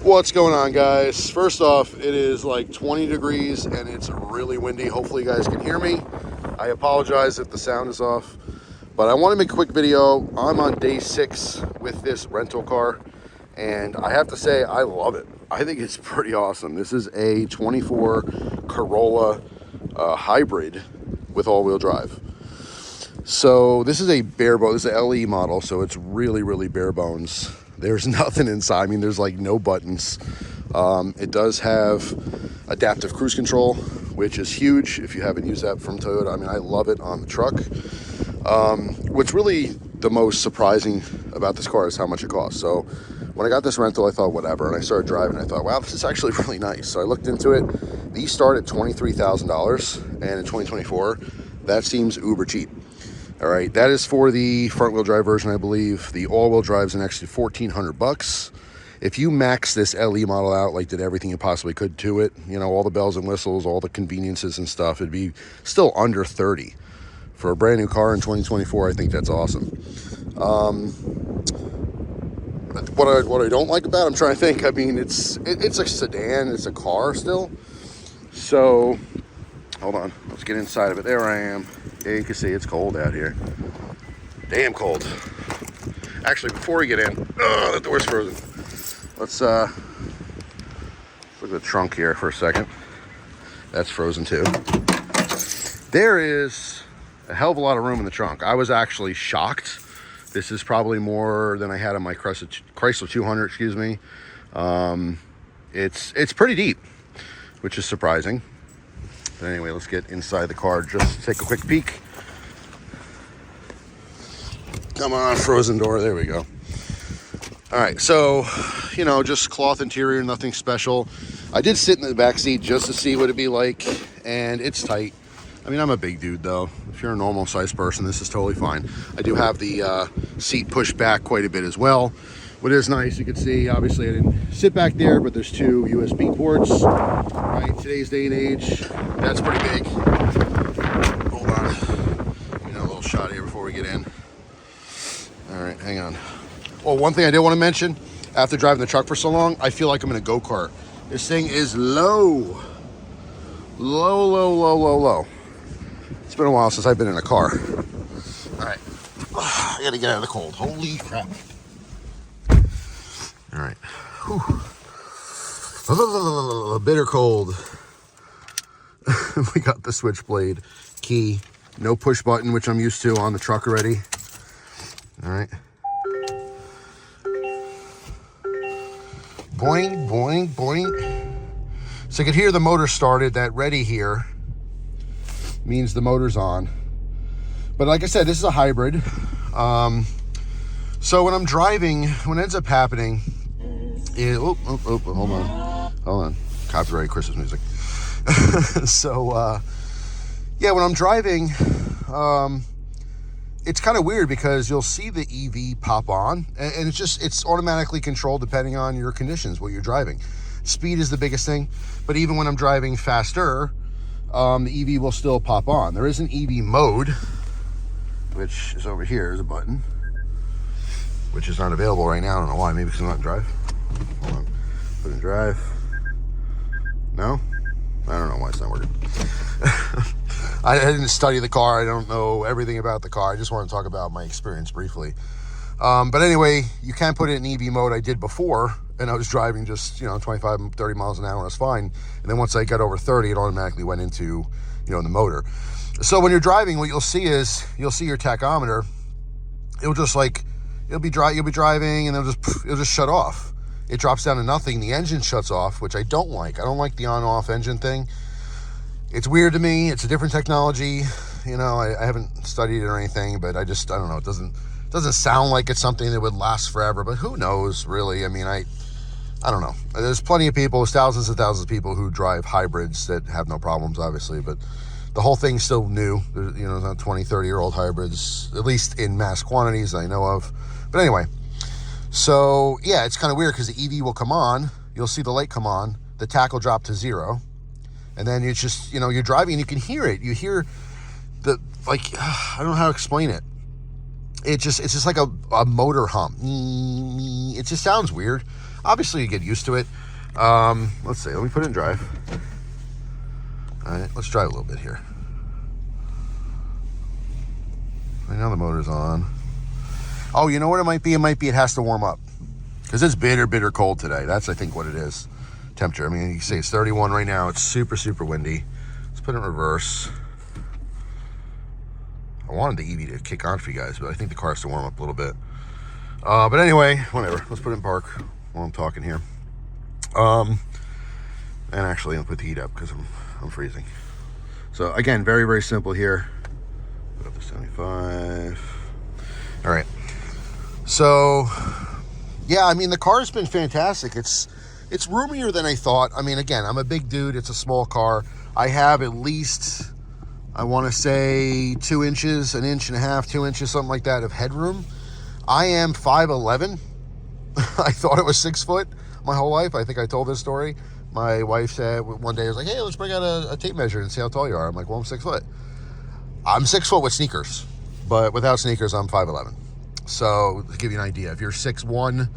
What's going on, guys? First off, it is like 20 degrees and it's really windy. Hopefully you guys can hear me. I apologize if the sound is off, but I want to make a quick video. I'm on day 6 with this rental car and I have to say I love it. I think it's pretty awesome. This is a 24 Corolla hybrid with all-wheel drive. So this is a bare bones, this is an LE model, so it's really bare bones. There's nothing inside. I mean, there's like no buttons. It does have adaptive cruise control, which is huge if you haven't used that from Toyota. I mean, I love it on the truck. What's really the most surprising about this car is how much it costs. So when I got this rental, I thought whatever, and I started driving. I thought, wow, this is actually really nice. So I looked into it. These start at $23,000, and in 2024, that seems uber cheap. All right, that is for the front-wheel drive version, I believe. The all-wheel drive is an extra $1,400. If you max this LE model out, like did everything you possibly could to it, you know, all the bells and whistles, all the conveniences and stuff, it'd be still under 30. For a brand new car in 2024, I think that's awesome. What I don't like about it, I'm trying to think. I mean, it's a sedan, it's a car still. So, hold on, let's get inside of it. There I am. Yeah, you can see it's cold out here. Damn cold. Actually, before we get in, the door's frozen. Let's look at the trunk here for a second. That's frozen too. There is a hell of a lot of room in the trunk. I was actually shocked. This is probably more than I had on my Chrysler 200, excuse me. It's pretty deep, which is surprising. But anyway, let's get inside the car, just take a quick peek. Come on, frozen door, there we go. All right, so, you know, just cloth interior, nothing special. I did sit in the back seat just to see what it'd be like, and it's tight. I mean, I'm a big dude, though. If you're a normal sized person, this is totally fine. I do have the seat pushed back quite a bit as well. What is nice, you can see, obviously I didn't sit back there, but there's 2 USB ports. Right, today's day and age, that's pretty big. Hold on, you know, a little shot here before we get in. All right, hang on. Well, one thing I did want to mention, after driving the truck for so long, I feel like I'm in a go-kart. This thing is low. Low. It's been a while since I've been in a car. All right, I gotta get out of the cold. Holy crap. All right. Whew. Bitter cold. We got the switchblade key. No push button, which I'm used to on the truck already. All right. Boing, boing, boing. So you can hear the motor started. That ready here means the motor's on. But like I said, this is a hybrid. So when I'm driving, what ends up happening is, hold on. Copyright Christmas music. So, yeah, when I'm driving, it's kind of weird because you'll see the EV pop on and it's automatically controlled depending on your conditions, what you're driving. Speed is the biggest thing, but even when I'm driving faster, the EV will still pop on. There is an EV mode, which is over here. There's a button, which is not available right now. I don't know why. Maybe because I'm not in drive. Hold on. Put in drive. No? I don't know why it's not working. I didn't study the car. I don't know everything about the car. I just want to talk about my experience briefly. But anyway, you can put it in EV mode. I did before, and I was driving just, 25, 30 miles an hour, and I was fine. And then once I got over 30, it automatically went into, the motor. So when you're driving, what you'll see is, you'll see your tachometer. It'll just you'll be driving, and it'll just shut off. It drops down to nothing. The engine shuts off, which I don't like. I don't like the on-off engine thing. It's weird to me. It's a different technology. I haven't studied it or anything, but I don't know. It doesn't sound like it's something that would last forever, but who knows, really? I mean, I don't know. There's plenty of people, there's thousands and thousands of people who drive hybrids that have no problems, obviously, but the whole thing's still new. There's, not 20, 30-year-old hybrids, at least in mass quantities I know of. But anyway, so yeah, it's kind of weird because the EV will come on, you'll see the light come on, the tach will drop to 0, and then it's just, you're driving and you can hear it. You hear I don't know how to explain it. it's just like a motor hum. It just sounds weird. Obviously, you get used to it. Let's see. Let me put it in drive. All right, let's drive a little bit here. Right now the motor's on. Oh, you know what it might be? It might be it has to warm up. Because it's bitter cold today. That's, I think, what it is. Temperature. I mean, you can see it's 31 right now. It's super windy. Let's put it in reverse. I wanted the EV to kick on for you guys, but I think the car has to warm up a little bit. But anyway, whatever. Let's put it in park while I'm talking here. And actually, I'll put the heat up because I'm freezing. So again, very simple here. Put up to 75. All right. So yeah, I mean, the car's been fantastic. It's roomier than I thought. I mean, again, I'm a big dude. It's a small car. I have at least, I want to say 2 inches, 1.5 inches, 2 inches, something like that of headroom. I am 5'11". I thought it was 6 foot my whole life. I think I told this story. My wife said one day, I was like, hey, let's bring out a tape measure and see how tall you are. I'm like, well, I'm 6 foot. I'm 6 foot with sneakers, but without sneakers, I'm 5'11". So to give you an idea, if you're 6'1",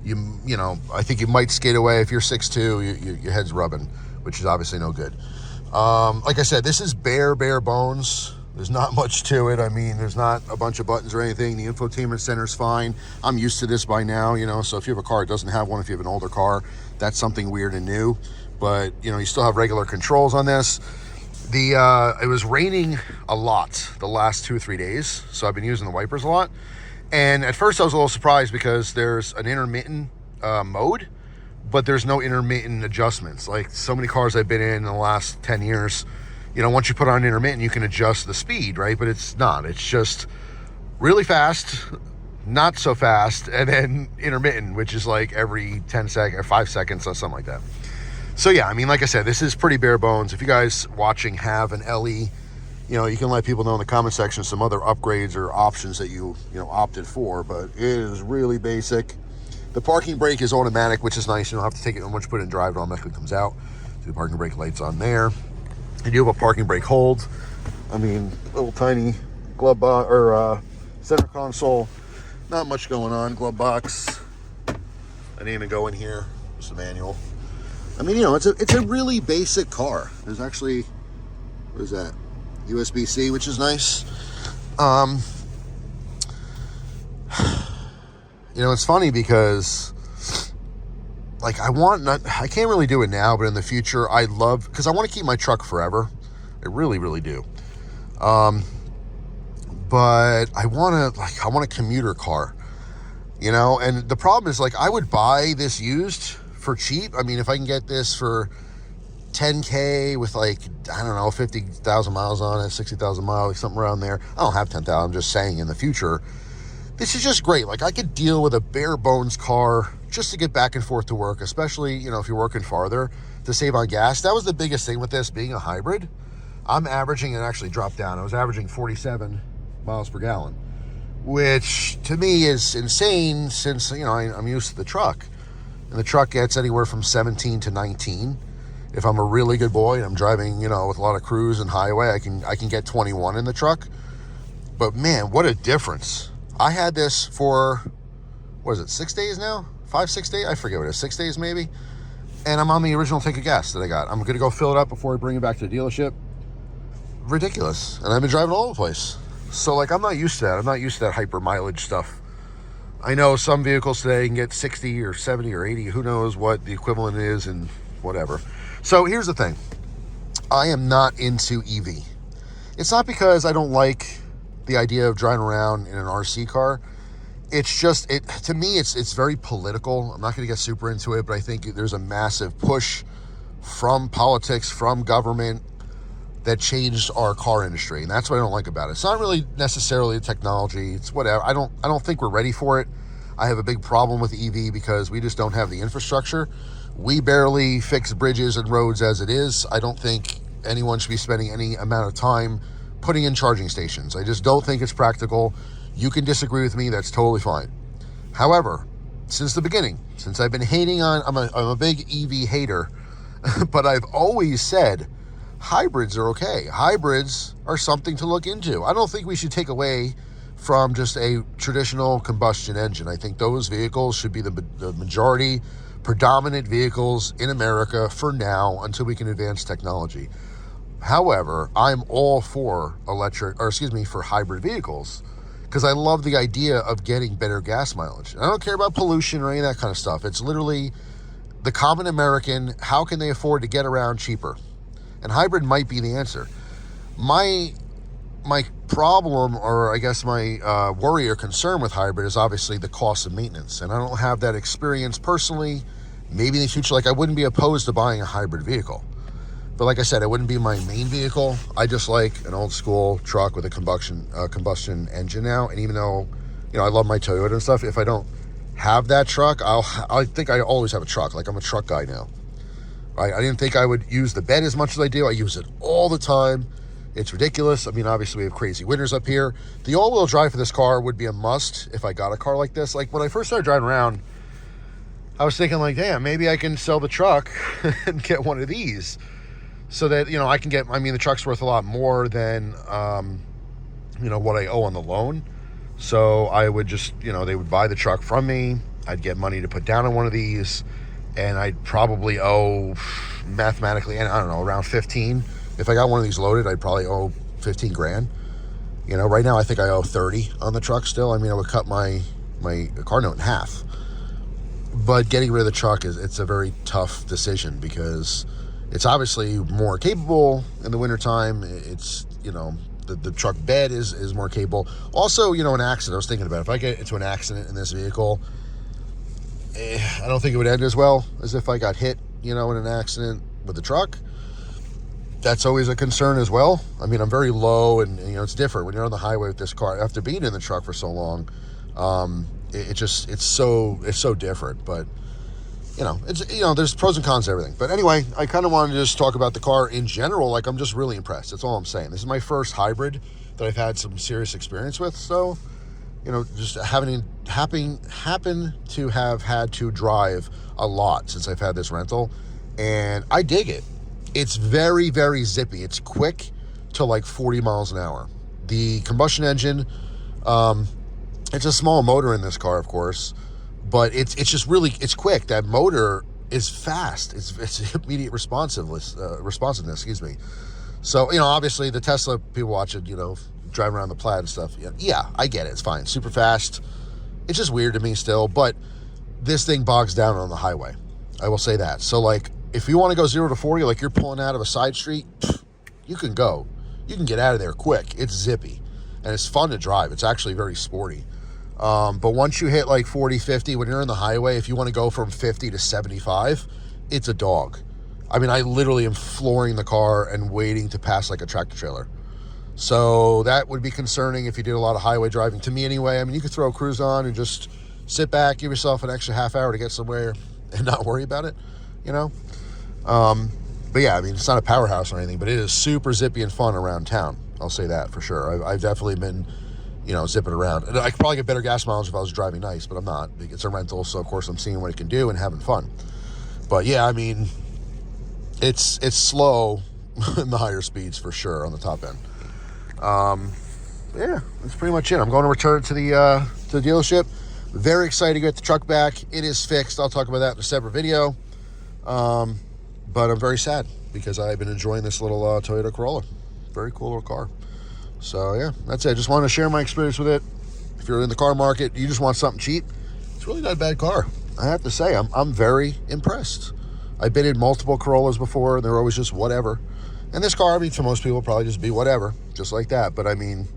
you know, I think you might skate away. If you're 6'2", your head's rubbing, which is obviously no good. Like I said, this is bare bones. There's not much to it. I mean, there's not a bunch of buttons or anything. The infotainment center's fine. I'm used to this by now, you know, so if you have a car that doesn't have one, if you have an older car, that's something weird and new. But, you know, you still have regular controls on this. It was raining a lot the last 2 or 3 days, so I've been using the wipers a lot. And at first I was a little surprised because there's an intermittent mode, but there's no intermittent adjustments. Like so many cars I've been in the last 10 years, you know, once you put on intermittent, you can adjust the speed, right? But it's not. It's just really fast, not so fast, and then intermittent, which is like every 10 seconds or 5 seconds or something like that. So yeah, I mean, like I said, this is pretty bare bones. If you guys watching have an LE, you know, you can let people know in the comment section some other upgrades or options that you opted for, but it is really basic. The parking brake is automatic, which is nice. You don't have to take it, and once you put it in drive, it automatically comes out. So the parking brake light's on there. You do have a parking brake hold. I mean, little tiny glove box or center console. Not much going on. Glove box. I didn't even go in here. Just a manual. I mean, you know, it's a really basic car. There's actually, what is that? USB-C, which is nice. You know, it's funny because, like, I can't really do it now, but in the future, I love, because I want to keep my truck forever. I really do. But I want a commuter car, you know, and the problem is, like, I would buy this used for cheap. I mean, if I can get this for $10K with, like, I don't know, 50,000 miles on it, 60,000 miles, like something around there. I don't have 10,000. I'm just saying in the future, this is just great. Like, I could deal with a bare bones car just to get back and forth to work, especially, you know, if you're working farther, to save on gas. That was the biggest thing with this being a hybrid. I'm averaging, and actually dropped down, I was averaging 47 miles per gallon, which to me is insane since, you know, I'm used to the truck. And the truck gets anywhere from 17 to 19. If I'm a really good boy and I'm driving, you know, with a lot of cruise and highway, I can get 21 in the truck. But man, what a difference. I had this for, what is it, 6 days now? 5, 6 days? I forget what it is, 6 days maybe? And I'm on the original tank of gas that I got. I'm gonna go fill it up before I bring it back to the dealership. Ridiculous. And I've been driving all over the place. So, like, I'm not used to that. I'm not used to that hyper mileage stuff. I know some vehicles today can get 60 or 70 or 80, who knows what the equivalent is and whatever. So here's the thing. I am not into EV. It's not because I don't like the idea of driving around in an RC car. It's just, to me, it's very political. I'm not going to get super into it, but I think there's a massive push from politics, from government, that changed our car industry, and that's what I don't like about it. It's not really necessarily the technology. It's whatever. I don't think we're ready for it. I have a big problem with EV because we just don't have the infrastructure. We barely fix bridges and roads as it is. I don't think anyone should be spending any amount of time putting in charging stations. I just don't think it's practical. You can disagree with me. That's totally fine. However, since the beginning, since I've been hating on, I'm a big EV hater, but I've always said hybrids are okay. Hybrids are something to look into. I don't think we should take away from just a traditional combustion engine. I think those vehicles should be the majority, predominant vehicles in America for now until we can advance technology. However, I'm all for for hybrid vehicles because I love the idea of getting better gas mileage. I don't care about pollution or any of that kind of stuff. It's literally the common American, how can they afford to get around cheaper? And hybrid might be the answer. My problem, or I guess my worry or concern with hybrid is obviously the cost of maintenance. And I don't have that experience personally. Maybe in the future, like I wouldn't be opposed to buying a hybrid vehicle. But like I said, it wouldn't be my main vehicle. I just like an old school truck with a combustion engine now. And even though, you know, I love my Toyota and stuff, if I don't have that truck, I think I always have a truck. Like I'm a truck guy now. Right? I didn't think I would use the bed as much as I do. I use it all the time. It's ridiculous. I mean, obviously we have crazy winters up here. The all-wheel drive for this car would be a must if I got a car like this. Like when I first started driving around, I was thinking like, damn, maybe I can sell the truck and get one of these. So that, you know, I can get, I mean, the truck's worth a lot more than, you know, what I owe on the loan. So I would just, you know, they would buy the truck from me. I'd get money to put down on one of these. And I'd probably owe, mathematically, I don't know, around 15. If I got one of these loaded, I'd probably owe 15 grand. You know, right now I think I owe 30 on the truck still. I mean, I would cut my car note in half. But getting rid of the truck it's a very tough decision because it's obviously more capable in the wintertime. It's, you know, the truck bed is more capable. Also, you know, an accident. I was thinking about it. If I get into an accident in this vehicle, I don't think it would end as well as if I got hit, you know, in an accident with the truck. That's always a concern as well. I mean, I'm very low and you know, it's different when you're on the highway with this car. After being in the truck for so long, it's so different. But you know, there's pros and cons to everything. But anyway, I kind of wanted to just talk about the car in general. Like, I'm just really impressed. That's all I'm saying. This is my first hybrid that I've had some serious experience with. So, you know, just happen to have had to drive a lot since I've had this rental, and I dig it. It's very, very zippy. It's quick to like 40 miles an hour. The combustion engine, it's a small motor in this car, of course, but it's just really, it's quick. That motor is fast. It's immediate responsiveness, excuse me. So, you know, obviously the Tesla, people watch it, you know, driving around the Plaid and stuff. Yeah, I get it. It's fine. Super fast. It's just weird to me still, but this thing bogs down on the highway. I will say that. So, like, if you want to go 0 to 40, like you're pulling out of a side street, you can go. You can get out of there quick. It's zippy. And it's fun to drive. It's actually very sporty. But once you hit like 40, 50, when you're in the highway, if you want to go from 50 to 75, it's a dog. I mean, I literally am flooring the car and waiting to pass like a tractor trailer. So that would be concerning if you did a lot of highway driving, to me anyway. I mean, you could throw a cruise on and just sit back, give yourself an extra half hour to get somewhere and not worry about it, you know? But yeah, I mean, it's not a powerhouse or anything, but it is super zippy and fun around town. I'll say that for sure. I've definitely been, you know, zipping around. And I could probably get better gas mileage if I was driving nice, but I'm not. It's a rental, so of course I'm seeing what it can do and having fun. But yeah, I mean, it's slow in the higher speeds for sure on the top end. Yeah, that's pretty much it. I'm going to return it to the dealership. Very excited to get the truck back. It is fixed. I'll talk about that in a separate video. But I'm very sad because I've been enjoying this little Toyota Corolla. Very cool little car. So yeah, that's it. I just wanted to share my experience with it. If you're in the car market, you just want something cheap, it's really not a bad car. I have to say, I'm very impressed. I've been in multiple Corollas before, and they're always just whatever. And this car, I mean, to most people, probably just be whatever, just like that. But I mean,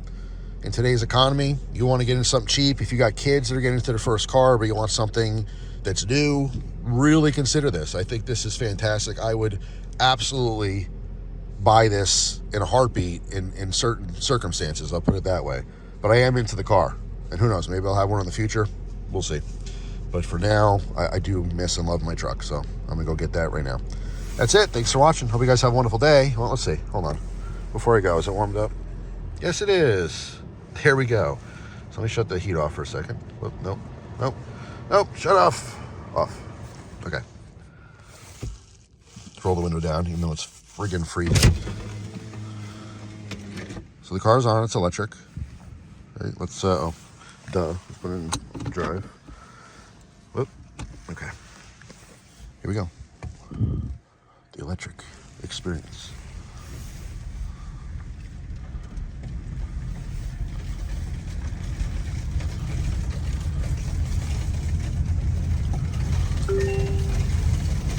in today's economy, you want to get into something cheap. If you got kids that are getting into their first car, but you want something that's new, really consider this. I think this is fantastic. I would absolutely buy this in a heartbeat in certain circumstances. I'll put it that way. But I am into the car. And who knows, maybe I'll have one in the future. We'll see. But for now, I do miss and love my truck. So I'm going to go get that right now. That's it. Thanks for watching. Hope you guys have a wonderful day. Well, let's see. Hold on. Before I go, is it warmed up? Yes, it is. There we go. So let me shut the heat off for a second. Oh, nope. Nope. Nope. Shut off. Off. Okay. Let's roll the window down, even though it's friggin' freezing. So the car's on. It's electric. Okay, let's, oh, duh, let's put it in drive. Whoop, okay. Here we go. The electric experience.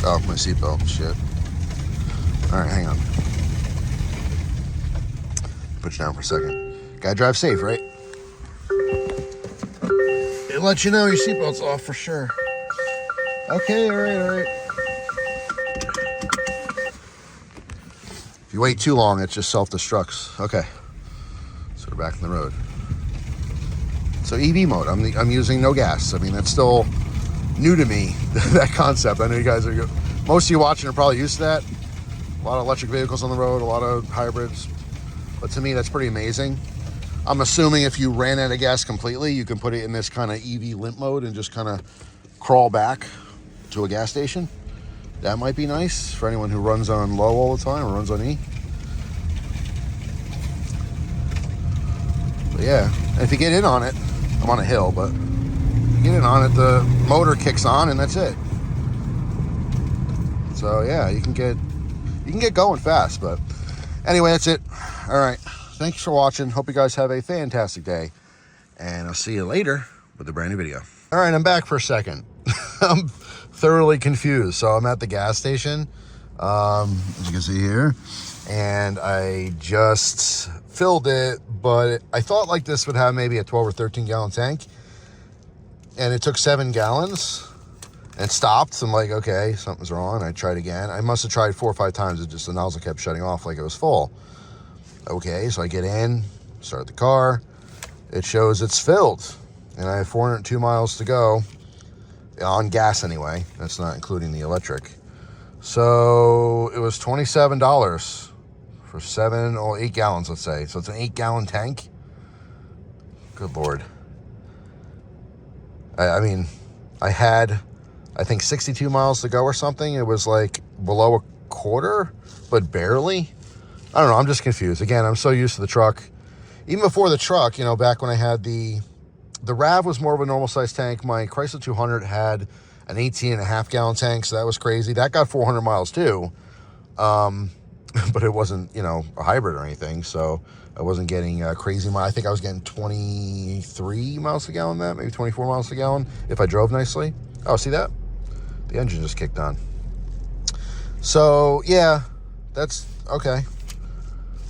Oh, my seatbelt, shit. All right, hang on. Put you down for a second. Gotta drive safe, right? It lets you know your seatbelt's off for sure. Okay, all right. If you wait too long, it just self-destructs. Okay, so we're back on the road. So EV mode, I'm using no gas. I mean, that's still new to me, that concept. I know you guys are, most of you watching are probably used to that. A lot of electric vehicles on the road, a lot of hybrids. But to me, that's pretty amazing. I'm assuming if you ran out of gas completely, you can put it in this kind of EV limp mode and just kind of crawl back to a gas station. That might be nice for anyone who runs on low all the time or runs on E. But yeah, and if you get in on it, I'm on a hill, but if you get in on it, the motor kicks on and that's it. So yeah, you can get going fast. But anyway, that's it. All right, thanks for watching. Hope you guys have a fantastic day, and I'll see you later with a brand new video. All right, I'm back for a second. I'm thoroughly confused. So I'm at the gas station, as you can see here, and I just filled it, but I thought like this would have maybe a 12 or 13 gallon tank, and it took 7 gallons and stopped. So I'm like, okay, something's wrong. I tried again. I must have tried 4 or 5 times. It just, the nozzle kept shutting off like it was full. Okay, so I get in, start the car. It shows it's filled, and I have 402 miles to go on gas anyway. That's not including the electric. So it was $27 for 7 or 8 gallons, let's say. So it's an 8-gallon tank. Good Lord. I mean, I had, I think 62 miles to go or something. It was like below a quarter, but barely. I don't know, I'm just confused. Again, I'm so used to the truck. Even before the truck, you know, back when I had the RAV was more of a normal size tank. My Chrysler 200 had an 18.5 gallon tank, so that was crazy. That got 400 miles too. But it wasn't, you know, a hybrid or anything, so I wasn't getting crazy miles. I think I was getting 23 miles a gallon, that maybe 24 miles a gallon if I drove nicely. Oh, see that? The engine just kicked on. So yeah, that's okay.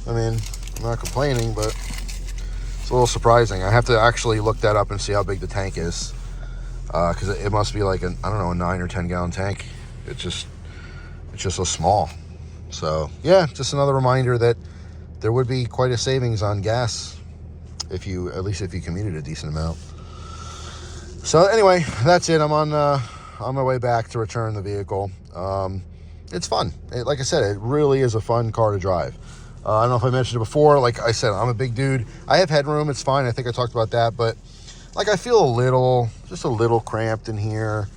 I mean, I'm not complaining, but it's a little surprising. I have to actually look that up and see how big the tank is, because it must be like I don't know, a 9 or 10 gallon tank. It's just so small. So yeah, just another reminder that there would be quite a savings on gas if you, at least if you commuted a decent amount. So anyway, that's it. I'm on my way back to return the vehicle. It's fun. Like I said, it really is a fun car to drive. I don't know if I mentioned it before. Like I said, I'm a big dude. I have headroom. It's fine. I think I talked about that. But like I feel just a little cramped in here.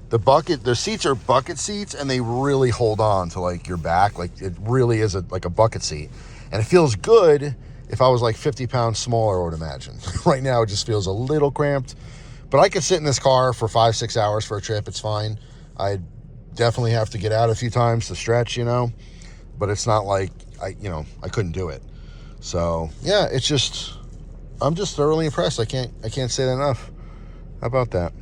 The seats are bucket seats, and they really hold on to like your back. Like it really is like a bucket seat. And it feels good if I was like 50 pounds smaller, I would imagine. Right now, it just feels a little cramped. But I could sit in this car for 5-6 hours for a trip. It's fine. I definitely have to get out a few times to stretch, you know. But it's not like I couldn't do it. So yeah, I'm just thoroughly impressed. I can't say that enough. How about that?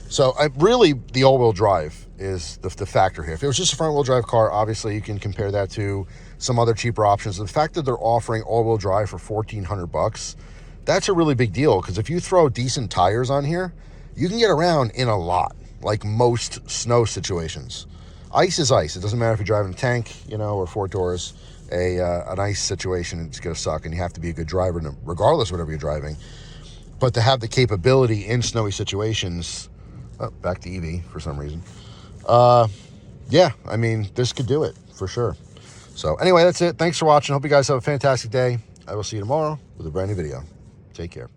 So the all-wheel drive is the factor here. If it was just a front-wheel drive car, obviously you can compare that to some other cheaper options. The fact that they're offering all-wheel drive for $1,400, that's a really big deal, because if you throw decent tires on here, you can get around in a lot, like most snow situations. Ice is ice. It doesn't matter if you're driving a tank, you know, or 4 doors. An ice situation, it's going to suck, and you have to be a good driver regardless of whatever you're driving. But to have the capability in snowy situations, back to EV for some reason. Yeah, I mean, this could do it for sure. So anyway, that's it. Thanks for watching. Hope you guys have a fantastic day. I will see you tomorrow with a brand new video. Take care.